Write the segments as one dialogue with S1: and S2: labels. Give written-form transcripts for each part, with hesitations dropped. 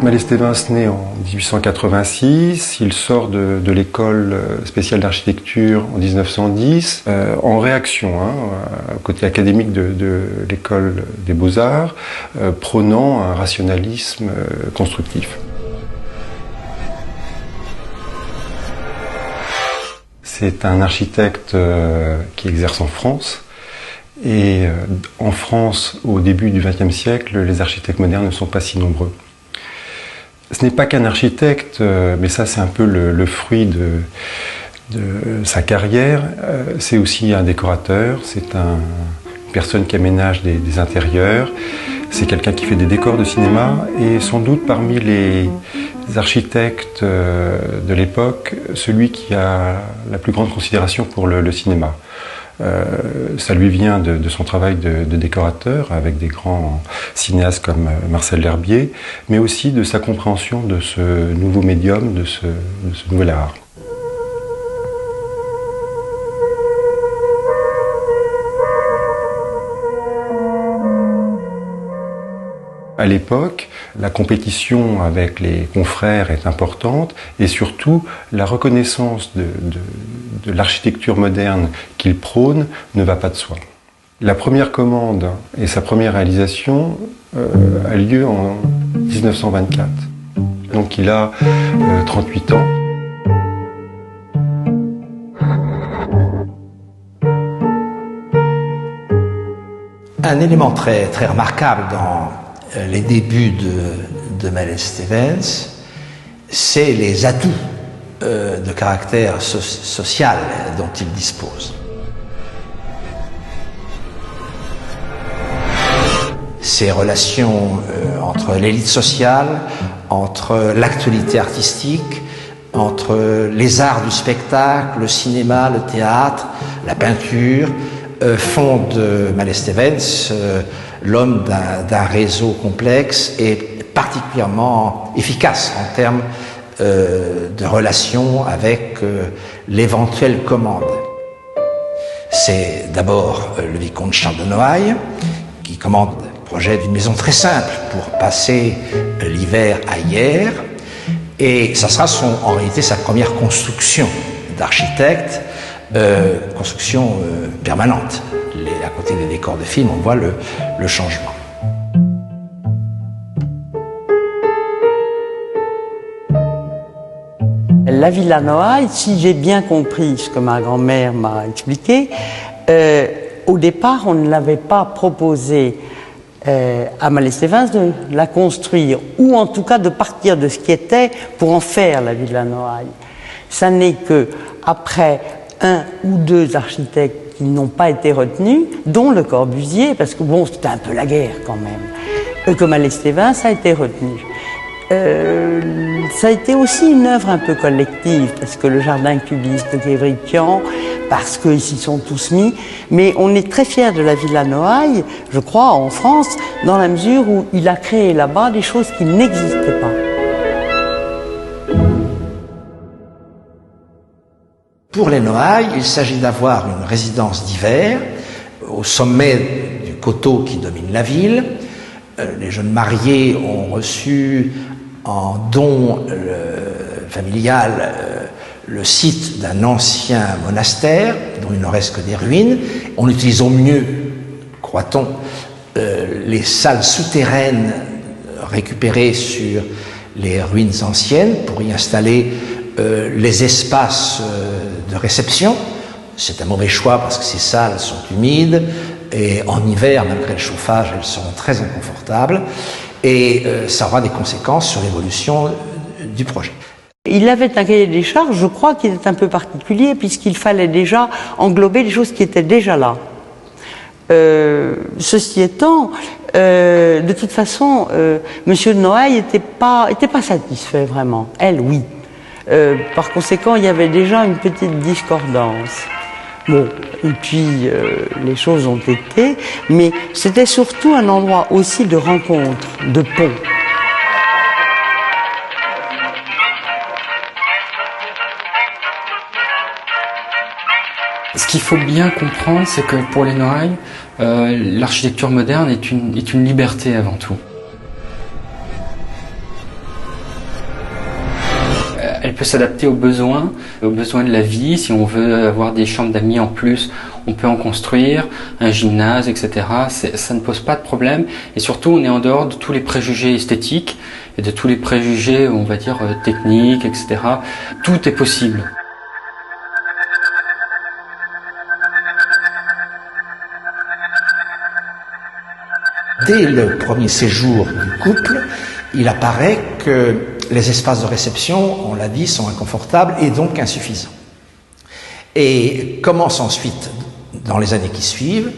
S1: Malestévens naît en 1886, il sort de l'école spéciale d'architecture en 1910, en réaction au côté académique de l'école des Beaux-Arts, prônant un rationalisme constructif. C'est un architecte qui exerce en France. Et en France, au début du XXe siècle, les architectes modernes ne sont pas si nombreux. Ce n'est pas qu'un architecte, mais ça c'est un peu le fruit de sa carrière. C'est aussi un décorateur, c'est une personne qui aménage des intérieurs, c'est quelqu'un qui fait des décors de cinéma et sans doute parmi les architectes de l'époque, celui qui a la plus grande considération pour le cinéma. Ça lui vient de son travail de décorateur avec des grands cinéastes comme Marcel L'Herbier, mais aussi de sa compréhension de ce nouveau médium, de ce nouvel art. À l'époque, la compétition avec les confrères est importante et surtout la reconnaissance de l'architecture moderne qu'il prône ne va pas de soi. La première commande et sa première réalisation a lieu en 1924. Donc il a 38 ans.
S2: Un élément très remarquable dans les débuts de Malestévens, c'est les atouts de caractère social dont il dispose. Ces relations entre l'élite sociale, entre l'actualité artistique, entre les arts du spectacle, le cinéma, le théâtre, la peinture, font de Malestévens l'homme d'un réseau complexe et particulièrement efficace en termes de relations avec l'éventuelle commande. C'est d'abord le vicomte Charles de Noailles qui commande le projet d'une maison très simple pour passer l'hiver à Hyères, et ça sera en réalité sa première construction d'architecte, construction permanente. À côté des décors de film, on voit le changement.
S3: La Villa Noailles, si j'ai bien compris ce que ma grand-mère m'a expliqué, au départ, on ne l'avait pas proposé à Malestévens de la construire, ou en tout cas de partir de ce qui était pour en faire la Villa Noailles. Ça n'est que après un ou deux architectes qui n'ont pas été retenus, dont Le Corbusier, parce que bon, c'était un peu la guerre quand même, que Malestévens a été retenu. Ça a été aussi une œuvre un peu collective, parce que le jardin cubiste de Guévriquian, parce qu'ils s'y sont tous mis, mais on est très fiers de la Villa Noailles, je crois, en France, dans la mesure où il a créé là-bas des choses qui n'existaient pas.
S2: Pour les Noailles, il s'agit d'avoir une résidence d'hiver au sommet du coteau qui domine la ville. Les jeunes mariés ont reçu en don familial le site d'un ancien monastère dont il ne reste que des ruines. On utilise au mieux, croit-on, les salles souterraines récupérées sur les ruines anciennes pour y installer les espaces de réception. C'est un mauvais choix parce que ces salles sont humides et en hiver, malgré le chauffage, elles seront très inconfortables et ça aura des conséquences sur l'évolution du projet.
S3: Il avait un cahier des charges, je crois, qui était un peu particulier puisqu'il fallait déjà englober les choses qui étaient déjà là. Ceci étant, de toute façon, Monsieur de Noailles était pas satisfait vraiment. Elle, oui. Par conséquent, il y avait déjà une petite discordance. Bon, et puis les choses ont été, mais c'était surtout un endroit aussi de rencontre, de pont.
S4: Ce qu'il faut bien comprendre, c'est que pour les Noailles, l'architecture moderne est une liberté avant tout. elle peut s'adapter aux besoins de la vie. Si on veut avoir des chambres d'amis en plus, on peut en construire, un gymnase, etc. Ça ne pose pas de problème. Et surtout, on est en dehors de tous les préjugés esthétiques et de tous les préjugés, on va dire, techniques, etc. Tout est possible.
S2: Dès le premier séjour du couple, il apparaît que les espaces de réception, on l'a dit, sont inconfortables et donc insuffisants. Et commencent ensuite, dans les années qui suivent,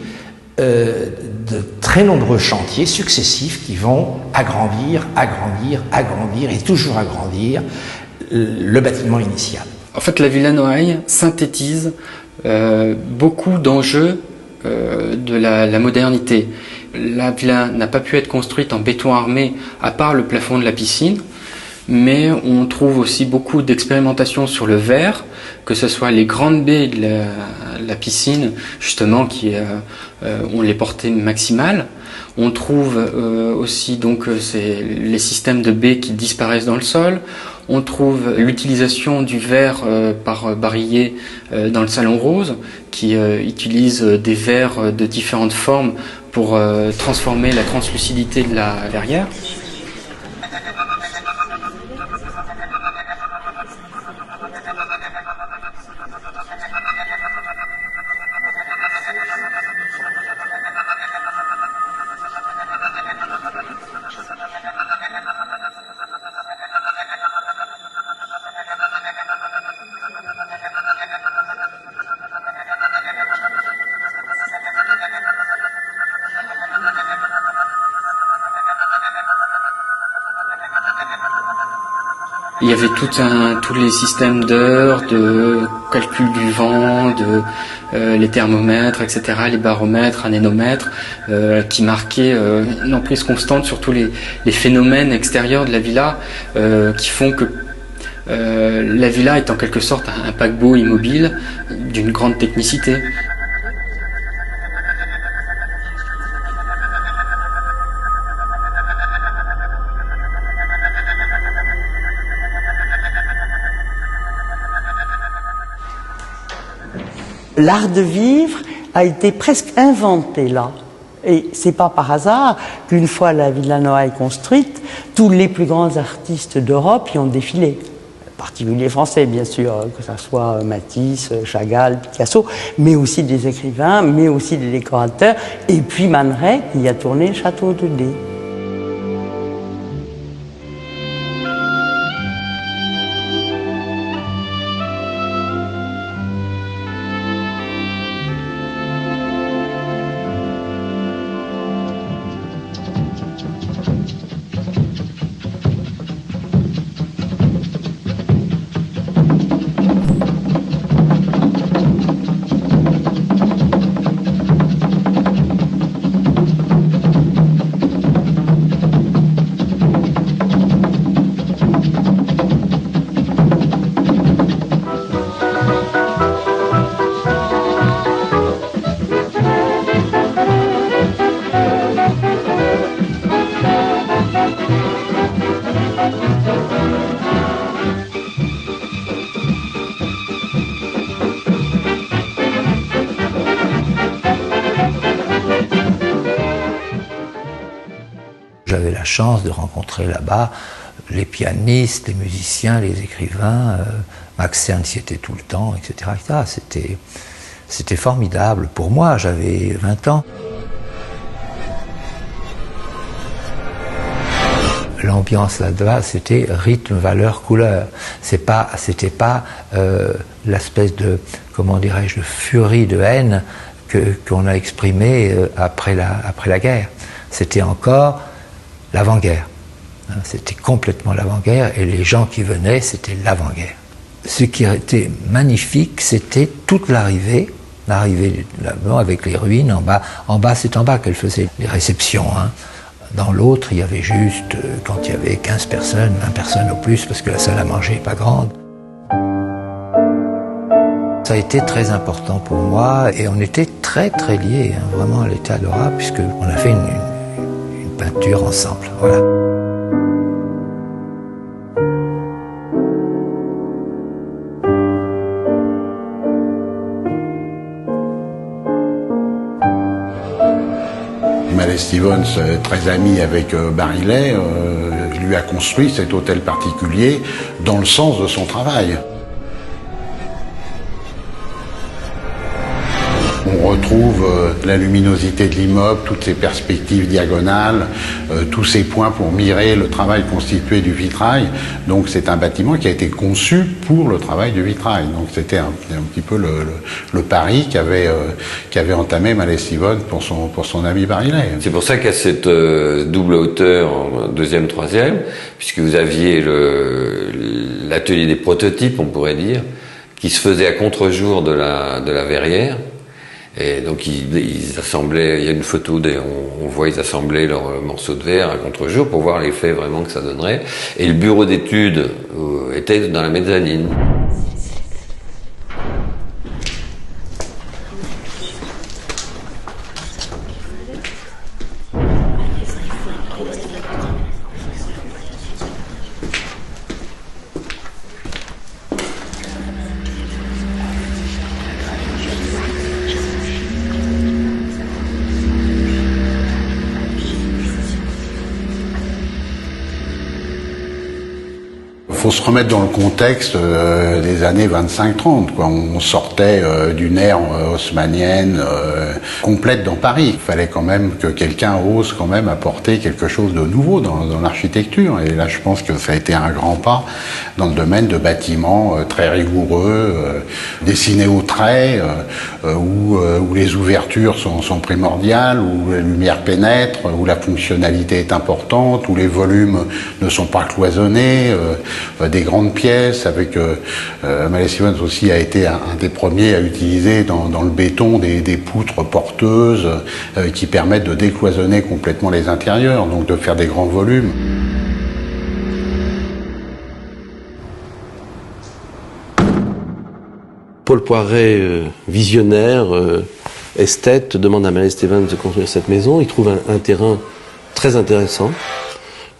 S2: de très nombreux chantiers successifs qui vont agrandir et toujours agrandir le bâtiment initial.
S4: En fait, la Villa Noailles synthétise beaucoup d'enjeux de la modernité. La villa n'a pas pu être construite en béton armé à part le plafond de la piscine, mais on trouve aussi beaucoup d'expérimentations sur le verre, que ce soit les grandes baies de la piscine, justement, qui ont les portées maximales. On trouve aussi donc les systèmes de baies qui disparaissent dans le sol. On trouve l'utilisation du verre par barillet dans le salon rose, qui utilise des verres de différentes formes pour transformer la translucidité de la verrière. Il y avait tous les systèmes d'heures, de calcul du vent, les thermomètres, etc., les baromètres, anémomètres, qui marquaient une emprise constante sur tous les phénomènes extérieurs de la villa, qui font que la villa est en quelque sorte un paquebot immobile d'une grande technicité.
S3: L'art de vivre a été presque inventé là. Et c'est pas par hasard qu'une fois la Villa Noailles construite, tous les plus grands artistes d'Europe y ont défilé. Particuliers français, bien sûr, que ce soit Matisse, Chagall, Picasso, mais aussi des écrivains, mais aussi des décorateurs, et puis Man Ray qui a tourné le château de Dé.
S2: J'avais la chance de rencontrer là-bas les pianistes, les musiciens, les écrivains. Max Ernst y était tout le temps, etc. C'était formidable. Pour moi, j'avais 20 ans. L'ambiance là-bas, c'était rythme, valeur, couleur. C'était pas l'espèce de, comment dirais-je, de furie, de haine qu'on a exprimée après la guerre. C'était encore l'avant-guerre. C'était complètement l'avant-guerre et les gens qui venaient, c'était l'avant-guerre. Ce qui était magnifique, c'était toute l'arrivée là-bas avec les ruines en bas. En bas, c'est en bas qu'elle faisait les réceptions. Dans l'autre, il y avait juste, quand il y avait 15 personnes, 20 personnes au plus, parce que la salle à manger n'est pas grande. Ça a été très important pour moi et on était très très liés. Vraiment, elle était adorable puisqu'on a fait une peinture ensemble. Voilà.
S5: Mallet Stevens, très ami avec Barillet, lui a construit cet hôtel particulier dans le sens de son travail. On retrouve la luminosité de l'immeuble, toutes ces perspectives diagonales, tous ces points pour mirer le travail constitué du vitrail. Donc c'est un bâtiment qui a été conçu pour le travail du vitrail. Donc c'était un petit peu le pari qu'avait entamé Mallet Stevens pour son ami Barillet.
S6: C'est pour ça qu'il y a cette double hauteur en deuxième, troisième, puisque vous aviez l'atelier des prototypes, on pourrait dire, qui se faisait à contre-jour de la verrière. Et donc ils assemblaient, il y a une photo, on voit ils assemblaient leurs morceaux de verre à contre-jour pour voir l'effet vraiment que ça donnerait. Et le bureau d'études était dans la mezzanine.
S5: Il faut se remettre dans le contexte des années 25-30. On sortait d'une ère haussmannienne complète dans Paris. Il fallait quand même que quelqu'un ose quand même apporter quelque chose de nouveau dans l'architecture. Et là, je pense que ça a été un grand pas dans le domaine de bâtiments très rigoureux, dessinés au trait, où les ouvertures sont primordiales, où la lumière pénètre, où la fonctionnalité est importante, où les volumes ne sont pas cloisonnés. Des grandes pièces, avec Mallet Stevens aussi a été un des premiers à utiliser dans le béton des poutres porteuses qui permettent de décloisonner complètement les intérieurs, donc de faire des grands volumes.
S7: Paul Poiret, visionnaire, esthète, demande à Mallet Stevens de construire cette maison. Il trouve un terrain très intéressant,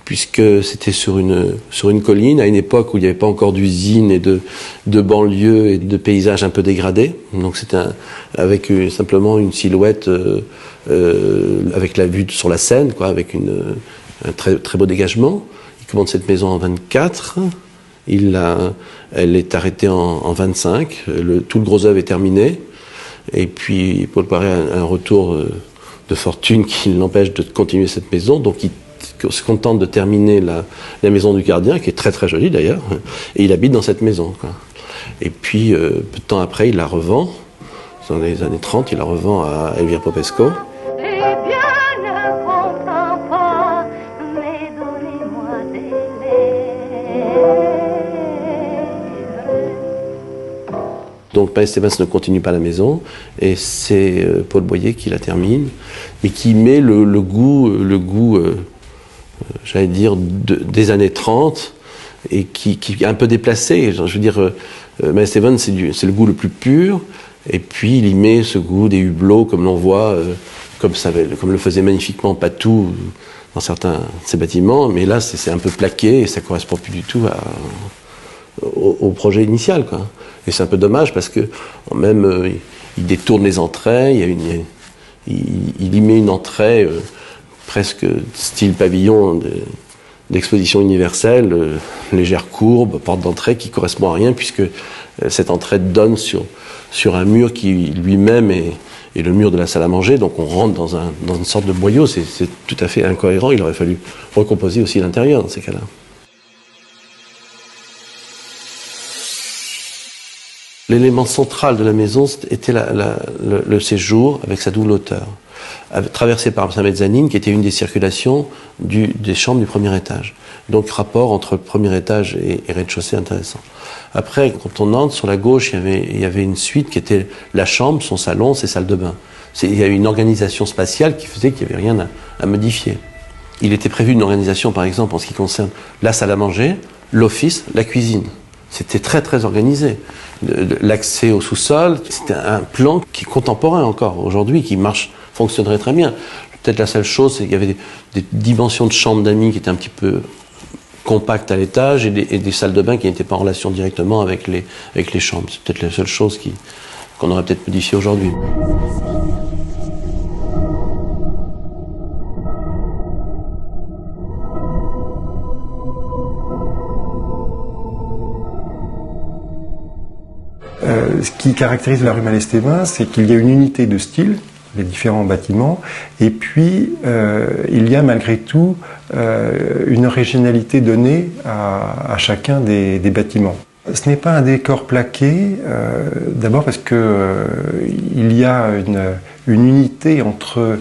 S7: puisque c'était sur une colline, à une époque où il n'y avait pas encore d'usines et de banlieues et de paysages un peu dégradés. Donc c'était avec simplement une silhouette avec la vue sur la Seine, avec un très, très beau dégagement. Il commande cette maison en 24, elle est arrêtée en 25, tout le gros œuvre est terminé, et puis Paul Poiret a un retour de fortune qui l'empêche de continuer cette maison, donc il se contente de terminer la maison du gardien, qui est très très jolie d'ailleurs, et il habite dans cette maison. Et puis, peu de temps après, il la revend, dans les années 30, il la revend à Elvire Popesco. Donc Mallet Stevens ne continue pas la maison, et c'est Paul Boyer qui la termine, mais qui met le goût j'allais dire, des années 30, et qui est un peu déplacé. Je veux dire, Mallet Stevens, c'est le goût le plus pur, et puis il y met ce goût des hublots, comme l'on voit, comme le faisait magnifiquement Patou dans certains de ses bâtiments, mais là, c'est un peu plaqué, et ça ne correspond plus du tout au projet initial, Et c'est un peu dommage, parce que même, il détourne les entrées, il y met une entrée presque style pavillon d'exposition universelle, légère courbe, porte d'entrée qui correspond à rien, puisque cette entrée donne sur un mur qui lui-même est le mur de la salle à manger, donc on rentre dans une sorte de boyau, c'est tout à fait incohérent, il aurait fallu recomposer aussi l'intérieur dans ces cas-là. L'élément central de la maison était le séjour avec sa double hauteur, traversé par sa mezzanine qui était une des circulations des chambres du premier étage. Donc rapport entre le premier étage et rez-de-chaussée intéressant. Après, quand on entre, sur la gauche, il y avait une suite qui était la chambre, son salon, ses salles de bain. Il y avait une organisation spatiale qui faisait qu'il n'y avait rien à modifier. Il était prévu une organisation, par exemple, en ce qui concerne la salle à manger, l'office, la cuisine. C'était très très organisé. L'accès au sous-sol, c'était un plan qui est contemporain encore aujourd'hui, qui fonctionnerait très bien. Peut-être la seule chose, c'est qu'il y avait des dimensions de chambres d'amis qui étaient un petit peu compactes à l'étage et des salles de bain qui n'étaient pas en relation directement avec les chambres. C'est peut-être la seule chose qu'on aurait peut-être modifiée aujourd'hui.
S1: Ce qui caractérise la rue Malestévin, c'est qu'il y a une unité de style, les différents bâtiments, et puis il y a malgré tout une originalité donnée à chacun des bâtiments. Ce n'est pas un décor plaqué, d'abord parce que il y a une unité entre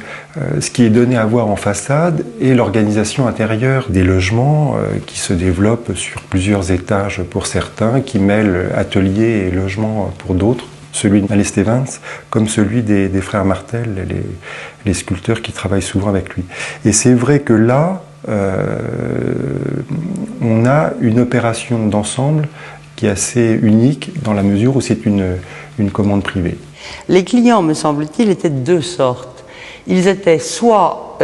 S1: ce qui est donné à voir en façade et l'organisation intérieure des logements qui se développent sur plusieurs étages pour certains, qui mêlent atelier et logement pour d'autres. Celui de Malestévin comme celui des frères Martel, les sculpteurs qui travaillent souvent avec lui. Et c'est vrai que là, on a une opération d'ensemble qui est assez unique dans la mesure où c'est une commande privée.
S3: Les clients, me semble-t-il, étaient de deux sortes. Ils étaient soit,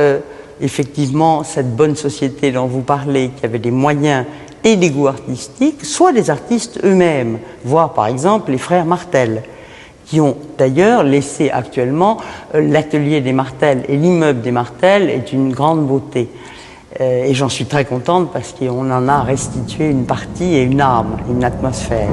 S3: effectivement, cette bonne société dont vous parlez, qui avait des moyens et des goûts artistiques, soit des artistes eux-mêmes, voire par exemple les frères Martel, qui ont d'ailleurs laissé actuellement l'atelier des Martel et l'immeuble des Martel est une grande beauté. Et j'en suis très contente parce qu'on en a restitué une partie et une âme, une atmosphère.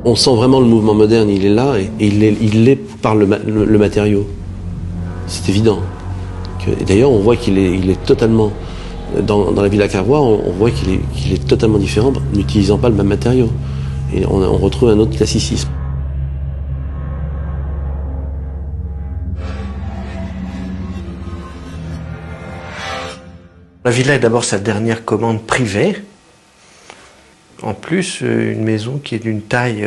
S7: On sent vraiment le mouvement moderne, il est là, et il l'est par le matériau. C'est évident. Et d'ailleurs, on voit qu'il est totalement, dans la Villa Cavrois, on voit qu'il est totalement différent, n'utilisant pas le même matériau. Et on retrouve un autre classicisme.
S2: La villa est d'abord sa dernière commande privée. En plus, une maison qui est d'une taille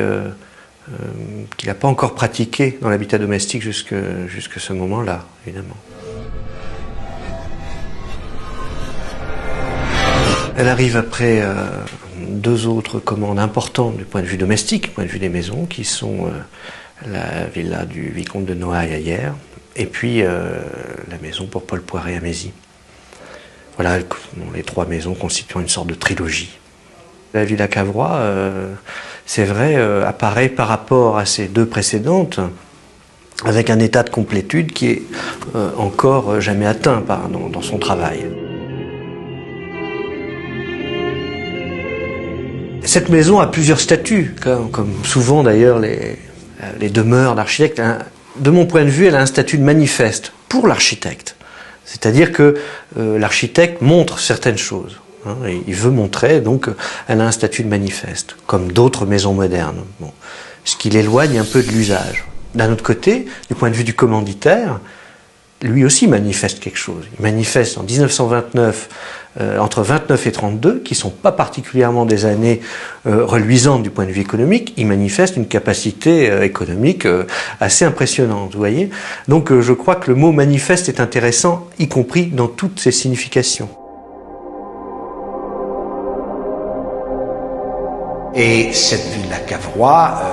S2: qu'il n'a pas encore pratiquée dans l'habitat domestique jusque ce moment-là, évidemment. Elle arrive après deux autres commandes importantes du point de vue domestique, du point de vue des maisons, qui sont la villa du vicomte de Noailles à Hyères, et puis la maison pour Paul Poiret à Mézy. Voilà, les trois maisons constituant une sorte de trilogie. La Villa Cavrois, c'est vrai, apparaît par rapport à ces deux précédentes avec un état de complétude qui est encore jamais atteint dans son travail. Cette maison a plusieurs statuts, comme souvent d'ailleurs les demeures d'architectes. De mon point de vue, elle a un statut de manifeste pour l'architecte. C'est-à-dire que l'architecte montre certaines choses. Et il veut montrer, donc elle a un statut de manifeste, comme d'autres maisons modernes. Bon. Ce qui l'éloigne un peu de l'usage. D'un autre côté, du point de vue du commanditaire, lui aussi manifeste quelque chose. Il manifeste en 1929, entre 29 et 32, qui ne sont pas particulièrement des années reluisantes du point de vue économique, il manifeste une capacité économique assez impressionnante, vous voyez. Donc je crois que le mot manifeste est intéressant, y compris dans toutes ses significations.
S8: Et cette Villa Cavrois,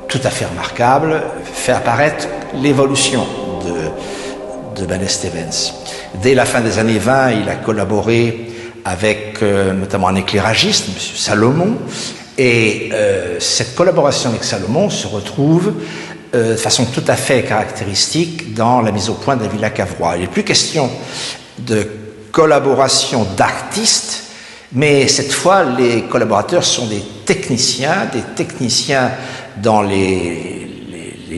S8: tout à fait remarquable, fait apparaître l'évolution de Malestévens. Dès la fin des années 20, il a collaboré avec notamment un éclairagiste, M. Salomon, et cette collaboration avec Salomon se retrouve de façon tout à fait caractéristique dans la mise au point de la Villa Cavrois. Il n'est plus question de collaboration d'artistes, mais cette fois, les collaborateurs sont des techniciens dans les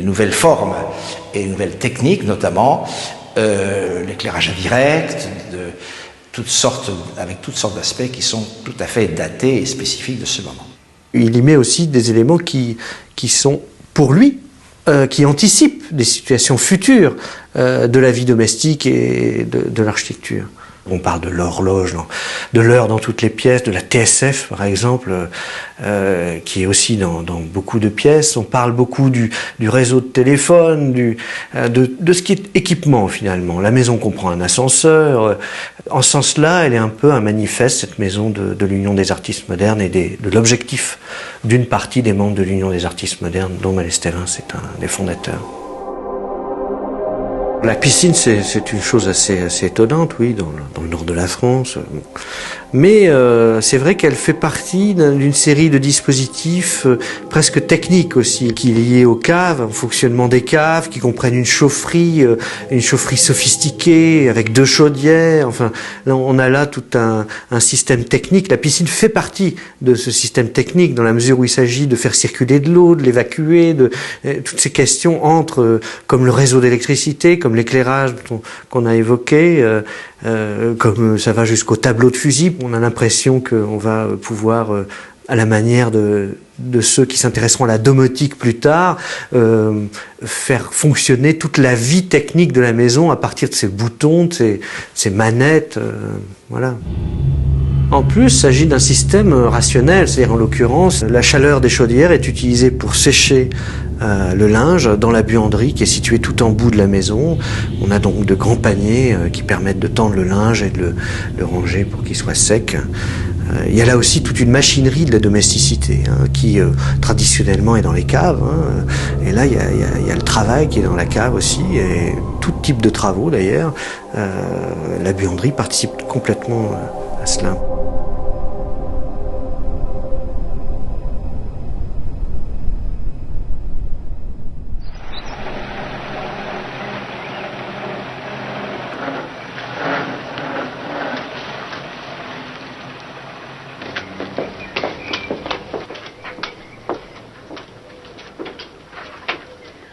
S8: nouvelles formes et les nouvelles techniques, notamment l'éclairage indirect, avec toutes sortes d'aspects qui sont tout à fait datés et spécifiques de ce moment.
S2: Il y met aussi des éléments qui sont, pour lui, qui anticipent des situations futures de la vie domestique et de l'architecture.
S9: On parle de l'horloge, de l'heure dans toutes les pièces, de la TSF par exemple, qui est aussi dans beaucoup de pièces. On parle beaucoup du réseau de téléphone, de ce qui est équipement finalement. La maison comprend un ascenseur. En ce sens-là, elle est un peu un manifeste, cette maison de l'Union des artistes modernes et de l'objectif d'une partie des membres de l'Union des artistes modernes, dont Malestévin est un des fondateurs. La piscine, c'est une chose assez étonnante, oui, dans le nord de la France. Mais c'est vrai qu'elle fait partie d'une série de dispositifs presque techniques aussi, qui est liée aux caves, au fonctionnement des caves, qui comprennent une chaufferie sophistiquée, avec 2 chaudières. Enfin, on a là tout un système technique. La piscine fait partie de ce système technique, dans la mesure où il s'agit de faire circuler de l'eau, de l'évacuer, toutes ces questions entrent, comme le réseau d'électricité, comme l'éclairage qu'on a évoqué, comme ça va jusqu'au tableau de fusible. On a l'impression qu'on va pouvoir, à la manière de ceux qui s'intéresseront à la domotique plus tard, faire fonctionner toute la vie technique de la maison à partir de ces boutons, de ces manettes, voilà. En plus, il s'agit d'un système rationnel, c'est-à-dire en l'occurrence, la chaleur des chaudières est utilisée pour sécher le linge dans la buanderie qui est située tout en bout de la maison. On a donc de grands paniers qui permettent de tendre le linge et de le ranger pour qu'il soit sec. Il y a là aussi toute une machinerie de la domesticité qui traditionnellement est dans les caves. Et là, il y a le travail qui est dans la cave aussi, et tout type de travaux d'ailleurs. La buanderie participe complètement à cela.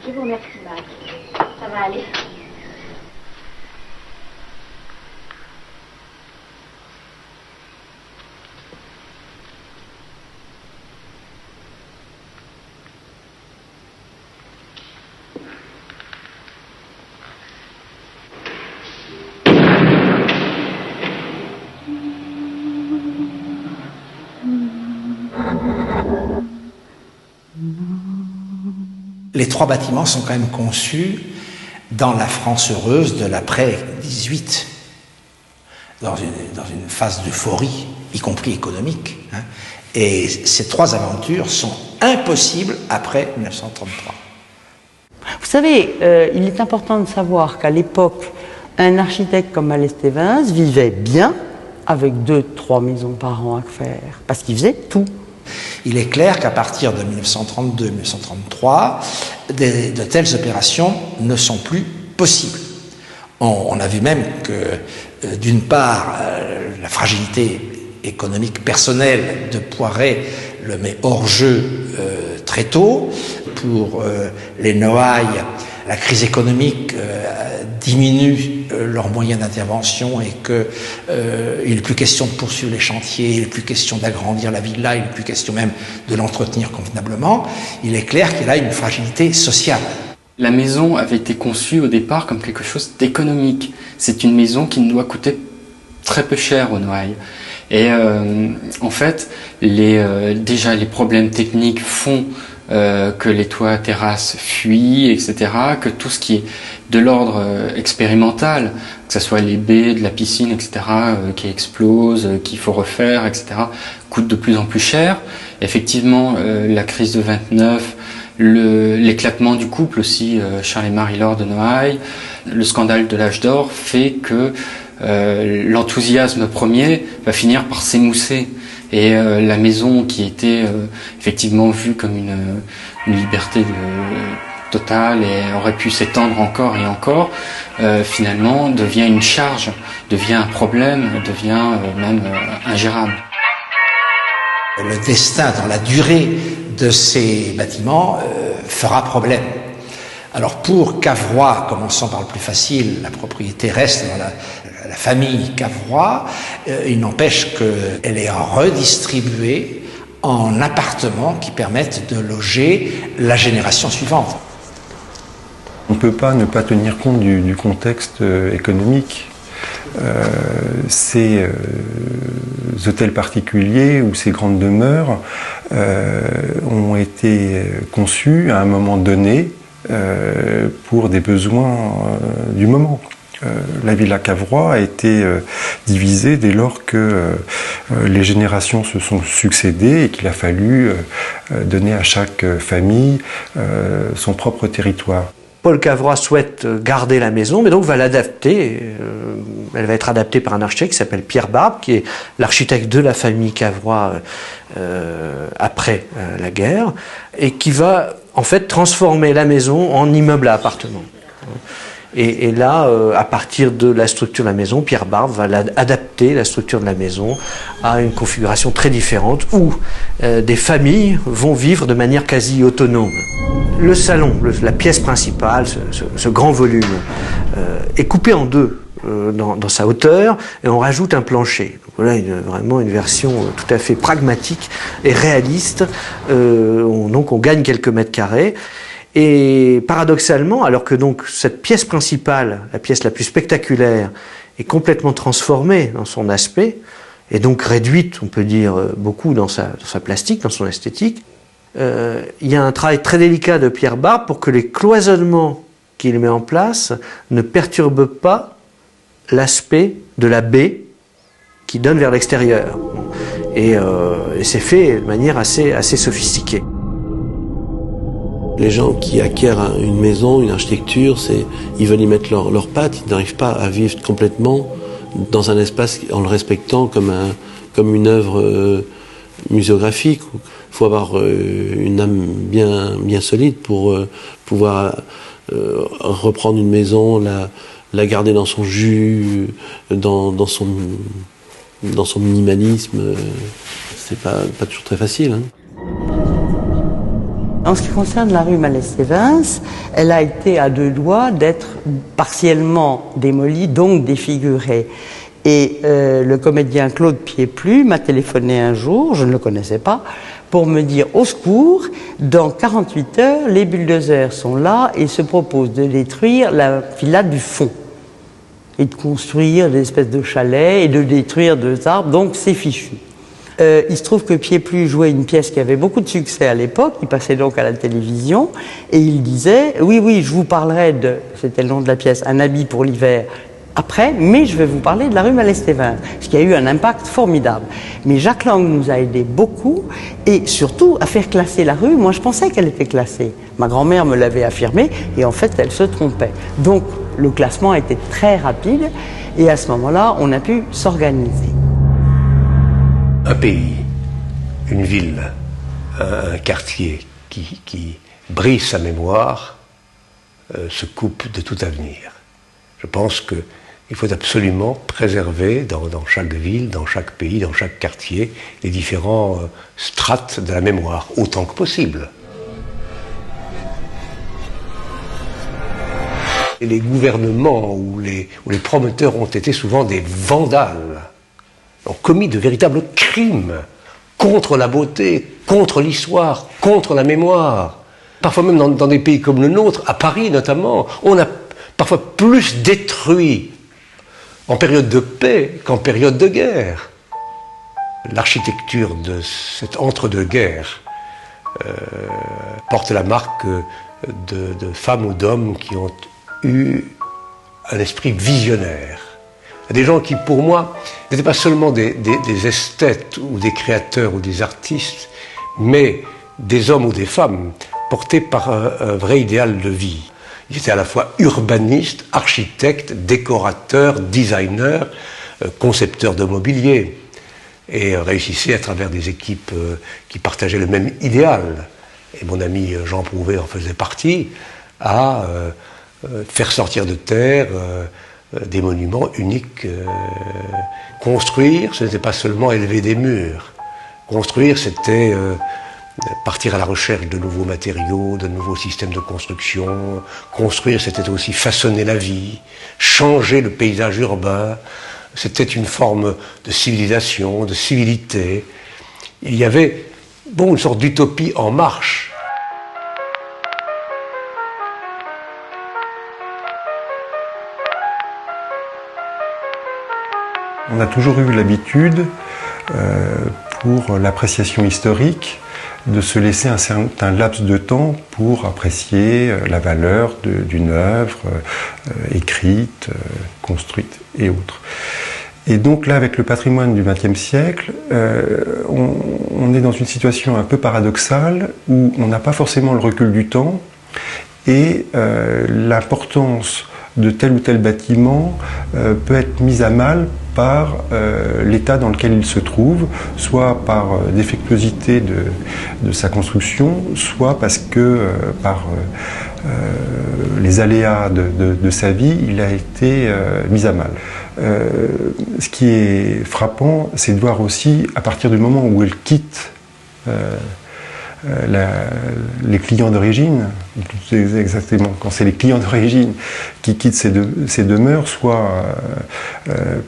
S10: Je vous remercie, Marie. Ça va aller.
S8: Les 3 bâtiments sont quand même conçus dans la France heureuse de l'après-18, dans une phase d'euphorie, y compris économique. Et ces 3 aventures sont impossibles après 1933.
S3: Vous savez, il est important de savoir qu'à l'époque, un architecte comme Malestévin vivait bien avec 2-3 maisons par an à faire, parce qu'il faisait tout.
S8: Il est clair qu'à partir de 1932-1933, de telles opérations ne sont plus possibles. On a vu même que, d'une part, la fragilité économique personnelle de Poiret le met hors jeu très tôt. Pour les Noailles, la crise économique diminue leurs moyens d'intervention et qu'il n'est plus question de poursuivre les chantiers, il n'est plus question d'agrandir la villa, il n'est plus question même de l'entretenir convenablement. Il est clair qu'il a une fragilité sociale.
S4: La maison avait été conçue au départ comme quelque chose d'économique. C'est une maison qui ne doit coûter très peu cher aux Noailles. Et en fait, déjà les problèmes techniques font que les toits terrasses fuient, etc., que tout ce qui est de l'ordre expérimental, que ce soit les baies de la piscine, etc., qui explosent, qu'il faut refaire, etc., coûte de plus en plus cher. Effectivement, la crise de 29, l'éclatement du couple aussi, Charles et Marie-Laure de Noailles, le scandale de l'âge d'or fait que l'enthousiasme premier va finir par s'émousser. Et la maison qui était effectivement vue comme une liberté totale et aurait pu s'étendre encore et encore, finalement devient une charge, devient un problème, devient même ingérable.
S8: Le destin dans la durée de ces bâtiments fera problème. Alors pour Cavrois, commençons par le plus facile, la propriété reste dans la famille Cavrois, il n'empêche qu'elle est redistribuée en appartements qui permettent de loger la génération suivante.
S1: On ne peut pas ne pas tenir compte du contexte économique. ces hôtels particuliers ou ces grandes demeures ont été conçus à un moment donné pour des besoins du moment. La villa Cavrois a été divisée dès lors que les générations se sont succédées et qu'il a fallu donner à chaque famille son propre territoire.
S9: Paul Cavrois souhaite garder la maison, mais donc va l'adapter. Elle va être adaptée par un architecte qui s'appelle Pierre Barbe, qui est l'architecte de la famille Cavrois après la guerre, et qui va en fait transformer la maison en immeuble à appartements. Et là, à partir de la structure de la maison, Pierre Barbe va adapter la structure de la maison à une configuration très différente où des familles vont vivre de manière quasi autonome. Le salon, la pièce principale, ce grand volume, est coupé en deux dans sa hauteur et on rajoute un plancher. Donc voilà vraiment une version tout à fait pragmatique et réaliste. Donc on gagne quelques mètres carrés. Et paradoxalement, alors que donc cette pièce principale, la pièce la plus spectaculaire, est complètement transformée dans son aspect, et donc réduite, on peut dire, beaucoup dans sa plastique, dans son esthétique, il y a un travail très délicat de Pierre Barbe pour que les cloisonnements qu'il met en place ne perturbent pas l'aspect de la baie qui donne vers l'extérieur. Et c'est fait de manière assez sophistiquée. Les gens qui acquièrent une maison, une architecture, ils veulent y mettre leurs pattes, ils n'arrivent pas à vivre complètement dans un espace en le respectant comme une œuvre muséographique. Il faut avoir une âme bien solide pour pouvoir reprendre une maison, la garder dans son jus, dans son minimalisme. C'est pas toujours très facile, hein.
S3: En ce qui concerne la rue Mallet-Stevens, elle a été à deux doigts d'être partiellement démolie, donc défigurée. Et le comédien Claude Pieplu m'a téléphoné un jour, je ne le connaissais pas, pour me dire au secours, dans 48 heures, les bulldozers sont là et se proposent de détruire la villa du fond et de construire des espèces de chalets et de détruire deux arbres, donc c'est fichu. Il se trouve que Pieplu jouait une pièce qui avait beaucoup de succès à l'époque, il passait donc à la télévision, et il disait « Oui, je vous parlerai de, c'était le nom de la pièce, un habit pour l'hiver, après, mais je vais vous parler de la rue Mallet-Stevens », ce qui a eu un impact formidable. Mais Jacques Lang nous a aidés beaucoup, et surtout à faire classer la rue. Moi, je pensais qu'elle était classée. Ma grand-mère me l'avait affirmé, et en fait, elle se trompait. Donc, le classement a été très rapide, et à ce moment-là, on a pu s'organiser.
S11: Un pays, une ville, un quartier qui brise sa mémoire se coupe de tout avenir. Je pense qu'il faut absolument préserver dans chaque ville, dans chaque pays, dans chaque quartier, les différents strates de la mémoire, autant que possible. Et les gouvernements ou les promoteurs ont été souvent des vandales, ont commis de véritables crimes contre la beauté, contre l'histoire, contre la mémoire. Parfois même dans des pays comme le nôtre, à Paris notamment, on a parfois plus détruit en période de paix qu'en période de guerre. L'architecture de cet entre-deux-guerres porte la marque de femmes ou d'hommes qui ont eu un esprit visionnaire. Des gens qui, pour moi, n'étaient pas seulement des esthètes ou des créateurs ou des artistes, mais des hommes ou des femmes portés par un vrai idéal de vie. Ils étaient à la fois urbanistes, architectes, décorateurs, designers, concepteurs de mobilier, et réussissaient à travers des équipes qui partageaient le même idéal, et mon ami Jean Prouvé en faisait partie, à faire sortir de terre des monuments uniques. Construire, ce n'était pas seulement élever des murs. Construire, c'était partir à la recherche de nouveaux matériaux, de nouveaux systèmes de construction. Construire, c'était aussi façonner la vie, changer le paysage urbain. C'était une forme de civilisation, de civilité. Il y avait, une sorte d'utopie en marche.
S1: On a toujours eu l'habitude, pour l'appréciation historique, de se laisser un certain laps de temps pour apprécier la valeur d'une œuvre écrite, construite et autres. Et donc là, avec le patrimoine du XXe siècle, on est dans une situation un peu paradoxale où on n'a pas forcément le recul du temps et l'importance de tel ou tel bâtiment peut être mise à mal par l'état dans lequel il se trouve, soit par défectuosité de sa construction, soit parce que par les aléas de sa vie, il a été mis à mal. Ce qui est frappant, c'est de voir aussi, à partir du moment où elle quitte les clients d'origine, exactement, quand c'est les clients d'origine qui quittent ces demeures, soit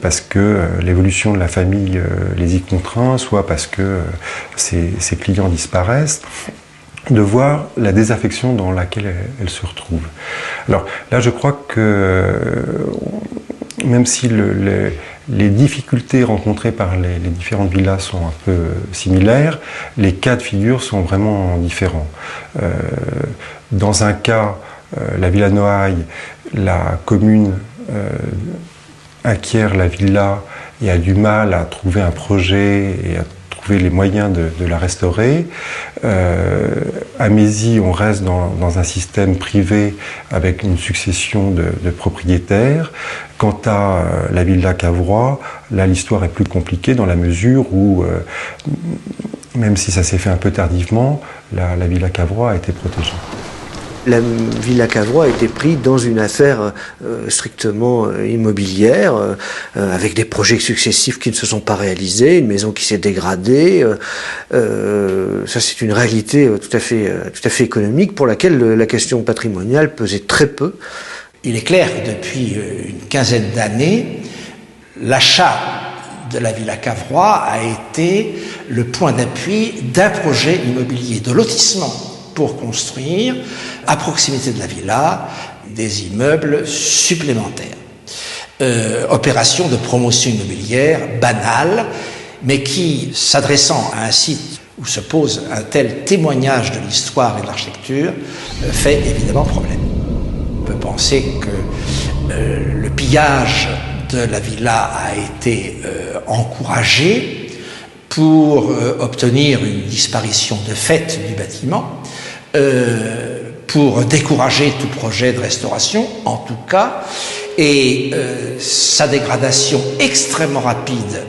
S1: parce que l'évolution de la famille les y contraint, soit parce que ces clients disparaissent, de voir la désaffection dans laquelle elle se retrouve. Alors là, je crois que même si les difficultés rencontrées par les différentes villas sont un peu similaires, les cas de figure sont vraiment différents. Dans un cas, la villa Noailles, la commune acquiert la villa et a du mal à trouver un projet et à trouver les moyens de la restaurer. À Mézy, on reste dans un système privé avec une succession de propriétaires. Quant à la villa Cavrois, là l'histoire est plus compliquée dans la mesure où, même si ça s'est fait un peu tardivement, la villa Cavrois a été protégée.
S9: La villa Cavrois a été prise dans une affaire strictement immobilière, avec des projets successifs qui ne se sont pas réalisés, une maison qui s'est dégradée. Ça, c'est une réalité tout à fait économique pour laquelle la question patrimoniale pesait très peu.
S2: Il est clair que depuis une quinzaine d'années, l'achat de la villa Cavrois a été le point d'appui d'un projet immobilier de lotissement pour construire, à proximité de la villa, des immeubles supplémentaires. Opération de promotion immobilière banale, mais qui, s'adressant à un site où se pose un tel témoignage de l'histoire et de l'architecture, fait évidemment problème. On peut penser que le pillage de la villa a été encouragé pour obtenir une disparition de fait du bâtiment, pour décourager tout projet de restauration, en tout cas, et sa dégradation extrêmement rapide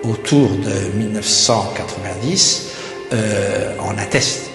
S2: autour de 1990 en atteste.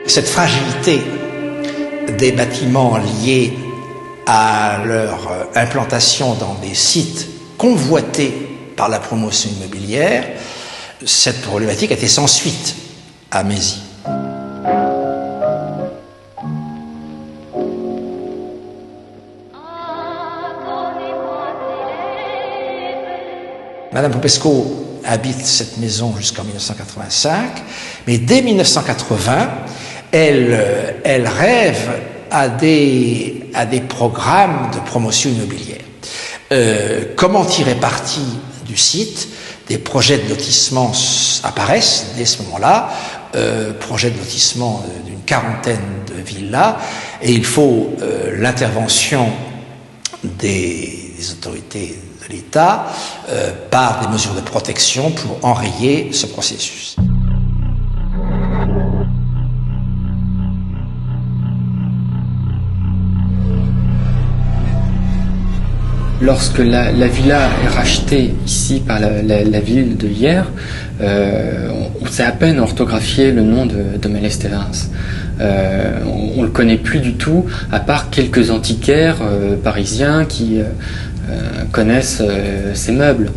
S2: Cette fragilité des bâtiments liés à leur implantation dans des sites convoités par la promotion immobilière, cette problématique était sans suite à Mézy.
S8: Madame Popesco habite cette maison jusqu'en 1985, mais dès 1980, elle rêve à des programmes de promotion immobilière. Comment tirer parti du site? Des projets de lotissement apparaissent dès ce moment-là, projets de lotissement d'une quarantaine de villas, et il faut l'intervention des autorités de l'État par des mesures de protection pour enrayer ce processus.
S4: Lorsque la villa est rachetée ici par la ville de Hyères, on sait à peine orthographier le nom de Mallet-Stevens. On le connaît plus du tout, à part quelques antiquaires parisiens qui connaissent ces meubles.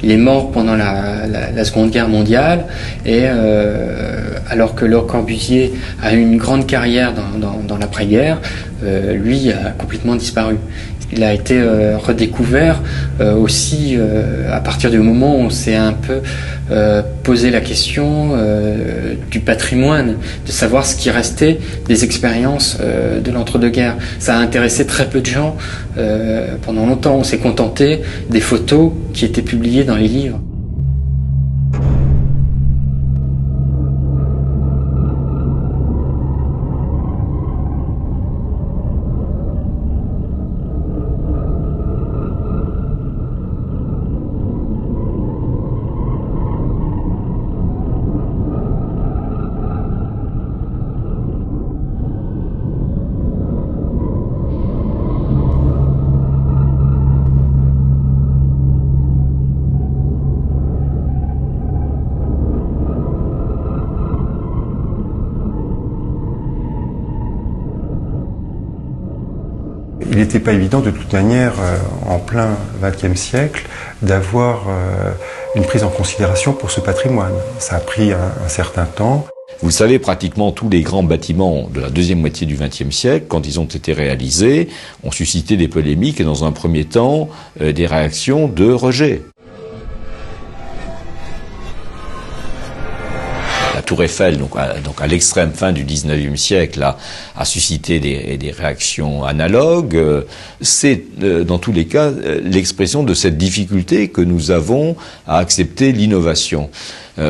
S4: Il est mort pendant la Seconde Guerre mondiale et alors que Le Corbusier a eu une grande carrière dans l'après-guerre, lui a complètement disparu. Il a été redécouvert aussi à partir du moment où on s'est un peu posé la question du patrimoine, de savoir ce qui restait des expériences de l'entre-deux-guerres. Ça a intéressé très peu de gens. Pendant longtemps, on s'est contenté des photos qui étaient publiées dans les livres.
S1: Il n'était pas évident de toute manière, en plein XXe siècle, d'avoir une prise en considération pour ce patrimoine. Ça a pris un certain temps.
S12: Vous le savez, pratiquement tous les grands bâtiments de la deuxième moitié du XXe siècle, quand ils ont été réalisés, ont suscité des polémiques et dans un premier temps, des réactions de rejet. La Tour Eiffel, donc à l'extrême fin du XIXe siècle, a suscité des réactions analogues. C'est, dans tous les cas, l'expression de cette difficulté que nous avons à accepter l'innovation.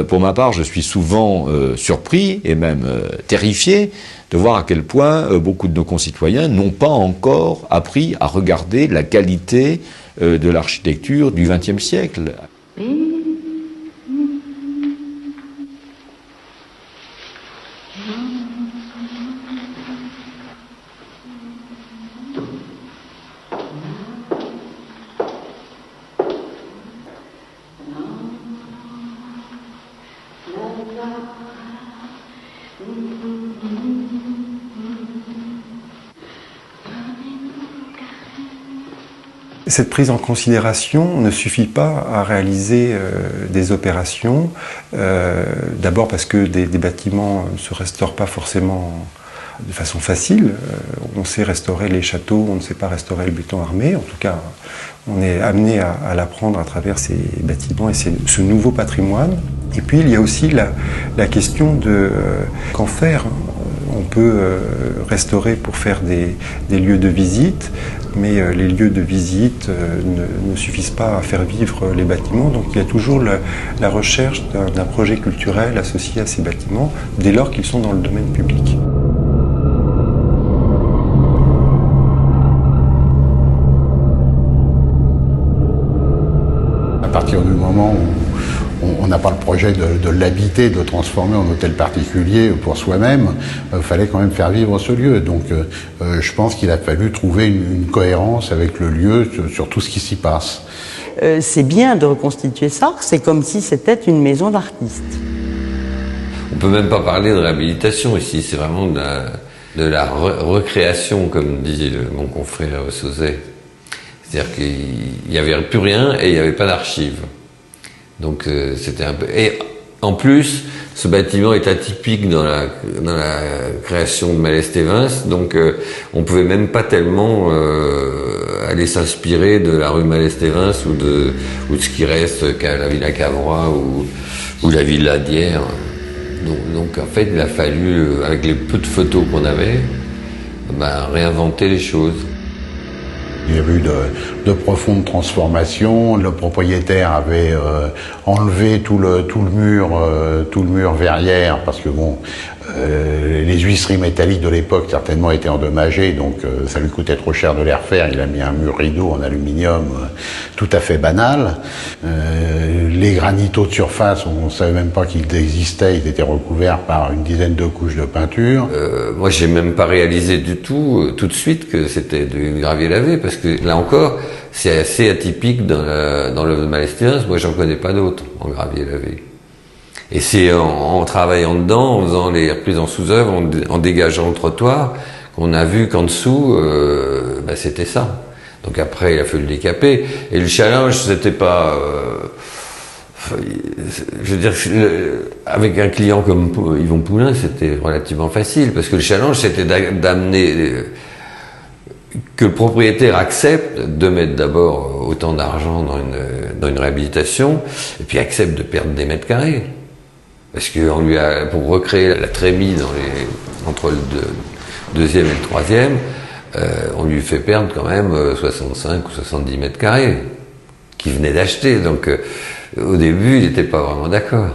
S12: Pour ma part, je suis souvent surpris et même terrifié de voir à quel point beaucoup de nos concitoyens n'ont pas encore appris à regarder la qualité de l'architecture du XXe siècle.
S1: Cette prise en considération ne suffit pas à réaliser des opérations, d'abord parce que des bâtiments ne se restaurent pas forcément de façon facile. On sait restaurer les châteaux, on ne sait pas restaurer le béton armé. En tout cas, on est amené à l'apprendre à travers ces bâtiments et ce nouveau patrimoine. Et puis, il y a aussi la question de qu'en faire. On peut restaurer pour faire des lieux de visite, mais les lieux de visite ne suffisent pas à faire vivre les bâtiments. Donc il y a toujours la recherche d'un projet culturel associé à ces bâtiments, dès lors qu'ils sont dans le domaine public.
S5: À partir du moment où on n'a pas le projet de l'habiter, de le transformer en hôtel particulier pour soi-même, il fallait quand même faire vivre ce lieu. Donc je pense qu'il a fallu trouver une cohérence avec le lieu sur tout ce qui s'y passe.
S3: C'est bien de reconstituer ça, c'est comme si c'était une maison d'artiste.
S6: On peut même pas parler de réhabilitation ici, c'est vraiment de la recréation, comme dit mon confrère Sauzet. C'est-à-dire qu'il n'y avait plus rien et il n'y avait pas d'archives. Donc c'était un peu... Et en plus, ce bâtiment est atypique dans la création de Mallet-Stevens, donc on pouvait même pas tellement aller s'inspirer de la rue Malestévins ou de ce qui reste qu'à la Villa Cavrois ou la Villa d'Hyères. Donc en fait, il a fallu, avec les peu de photos qu'on avait, réinventer les choses.
S5: Il y a eu de profondes transformations. Le propriétaire avait enlevé tout le mur verrière parce que les huisseries métalliques de l'époque certainement étaient endommagées, donc ça lui coûtait trop cher de les refaire. Il a mis un mur rideau en aluminium tout à fait banal. Les granitos de surface, on ne savait même pas qu'ils existaient, ils étaient recouverts par une dizaine de couches de peinture.
S6: Moi, j'ai même pas réalisé du tout de suite que c'était du gravier lavé, parce que là encore, c'est assez atypique dans l'œuvre de Malestévins. Moi, j'en connais pas d'autres en gravier lavé. Et c'est en travaillant dedans, en faisant les reprises en sous-œuvre, en dégageant le trottoir, qu'on a vu qu'en dessous, c'était ça. Donc après, il a fallu le décaper. Et le challenge, c'était pas... je veux dire, avec un client comme Yvon Poulain, c'était relativement facile, parce que le challenge, c'était d'amener... que le propriétaire accepte de mettre d'abord autant d'argent dans une réhabilitation, et puis accepte de perdre des mètres carrés. Parce que pour recréer la trémie entre le deuxième et le troisième, on lui fait perdre quand même 65 ou 70 mètres carrés qu'il venait d'acheter. Donc au début, il n'était pas vraiment d'accord.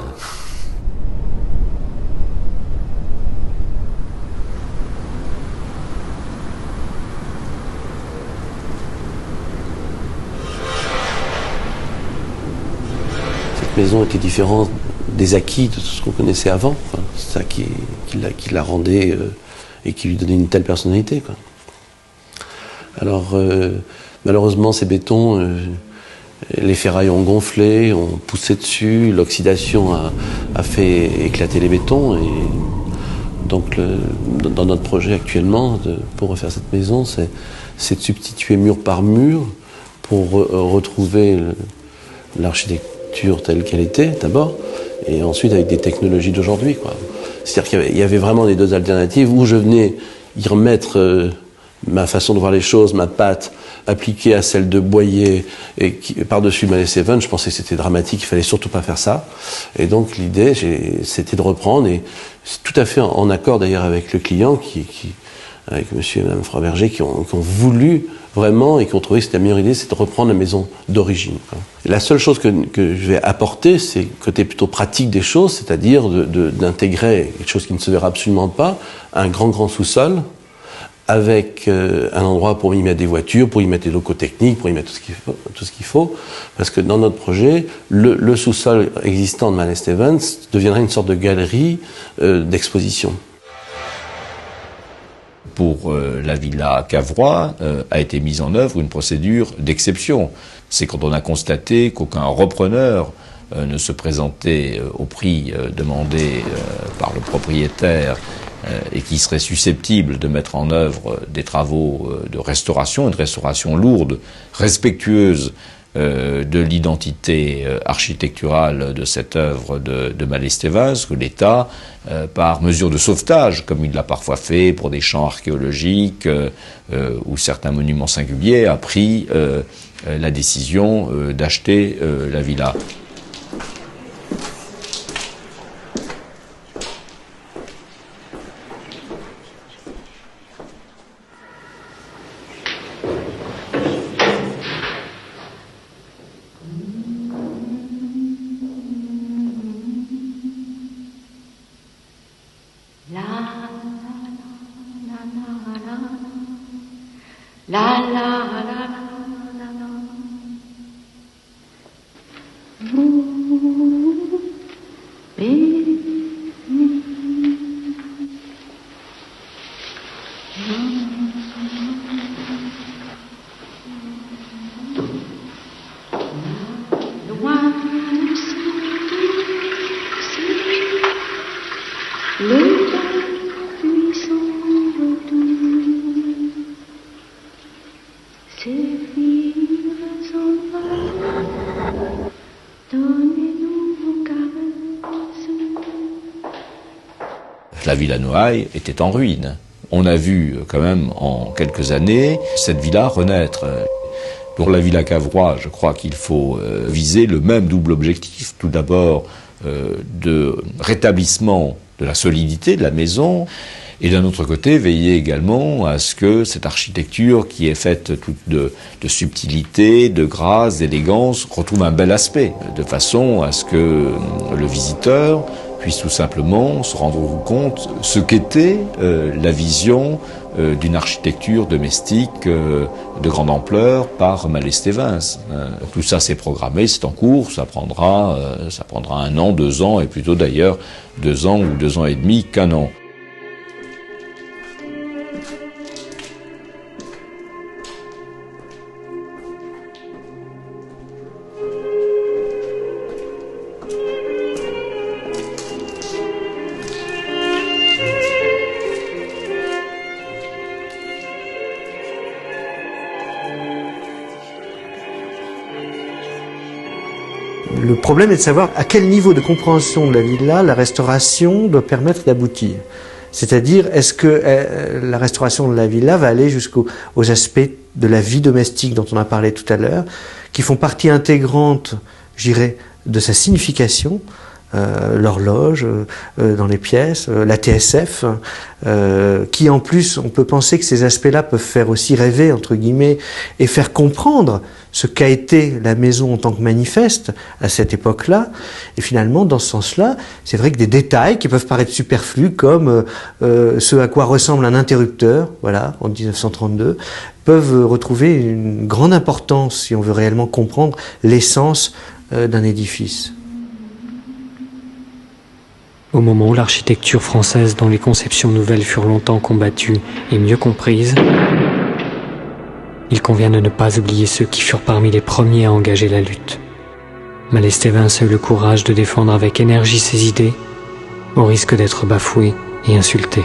S7: Cette maison était différente des acquis de tout ce qu'on connaissait avant. Enfin, c'est ça qui la rendait et qui lui donnait une telle personnalité, quoi. Alors, malheureusement, ces bétons, les ferrailles ont gonflé, ont poussé dessus, l'oxydation a fait éclater les bétons. Et donc, dans notre projet actuellement, pour refaire cette maison, c'est de substituer mur par mur pour retrouver l'architecture telle qu'elle était, d'abord, et ensuite avec des technologies d'aujourd'hui, quoi. C'est-à-dire qu'il y avait vraiment les deux alternatives où je venais y remettre ma façon de voir les choses, ma patte appliquée à celle de Boyer et par-dessus Malestévins. Je pensais que c'était dramatique, il fallait surtout pas faire ça. Et donc l'idée, c'était de reprendre, et c'est tout à fait en accord d'ailleurs avec le client, avec monsieur et madame Froberger, qui ont voulu vraiment, et qui ont trouvé que c'était la meilleure idée, c'est de reprendre la maison d'origine, quoi. Et la seule chose que je vais apporter, c'est le côté plutôt pratique des choses, c'est-à-dire d'intégrer quelque chose qui ne se verra absolument pas, un grand sous-sol, avec un endroit pour y mettre des voitures, pour y mettre des locaux techniques, pour y mettre tout ce qu'il faut, parce que dans notre projet, le sous-sol existant de Malestévins deviendra une sorte de galerie d'exposition.
S12: Pour la Villa Cavrois a été mise en œuvre une procédure d'exception. C'est quand on a constaté qu'aucun repreneur ne se présentait au prix demandé par le propriétaire et qui serait susceptible de mettre en œuvre des travaux de restauration, une restauration lourde, respectueuse de l'identité architecturale de cette œuvre de Malestévins, que l'État, par mesure de sauvetage, comme il l'a parfois fait pour des champs archéologiques ou certains monuments singuliers, a pris la décision d'acheter la villa. La villa Noailles était en ruine. On a vu quand même en quelques années cette villa renaître. Pour la Villa Cavrois, je crois qu'il faut viser le même double objectif. Tout d'abord, de rétablissement de la solidité de la maison, et d'un autre côté, veiller également à ce que cette architecture qui est faite toute de subtilité, de grâce, d'élégance, retrouve un bel aspect, de façon à ce que le visiteur puisse tout simplement se rendre compte ce qu'était la vision d'une architecture domestique de grande ampleur par Mallet-Stevens. Tout ça c'est programmé, c'est en cours, ça prendra 1 an, 2 ans, et plutôt d'ailleurs 2 ans ou 2 ans et demi qu'1 an.
S9: Le problème est de savoir à quel niveau de compréhension de la villa la restauration doit permettre d'aboutir. C'est-à-dire, est-ce que la restauration de la villa va aller jusqu'aux aspects de la vie domestique dont on a parlé tout à l'heure, qui font partie intégrante, je dirais, de sa signification, l'horloge dans les pièces, la TSF, qui en plus, on peut penser que ces aspects-là peuvent faire aussi rêver, entre guillemets, et faire comprendre ce qu'a été la maison en tant que manifeste à cette époque-là. Et finalement, dans ce sens-là, c'est vrai que des détails qui peuvent paraître superflus, comme ce à quoi ressemble un interrupteur, voilà, en 1932, peuvent retrouver une grande importance si on veut réellement comprendre l'essence d'un édifice.
S13: Au moment où l'architecture française dont les conceptions nouvelles furent longtemps combattues et mieux comprises, il convient de ne pas oublier ceux qui furent parmi les premiers à engager la lutte. Mallet-Stevens a eu le courage de défendre avec énergie ses idées, au risque d'être bafoué et insulté.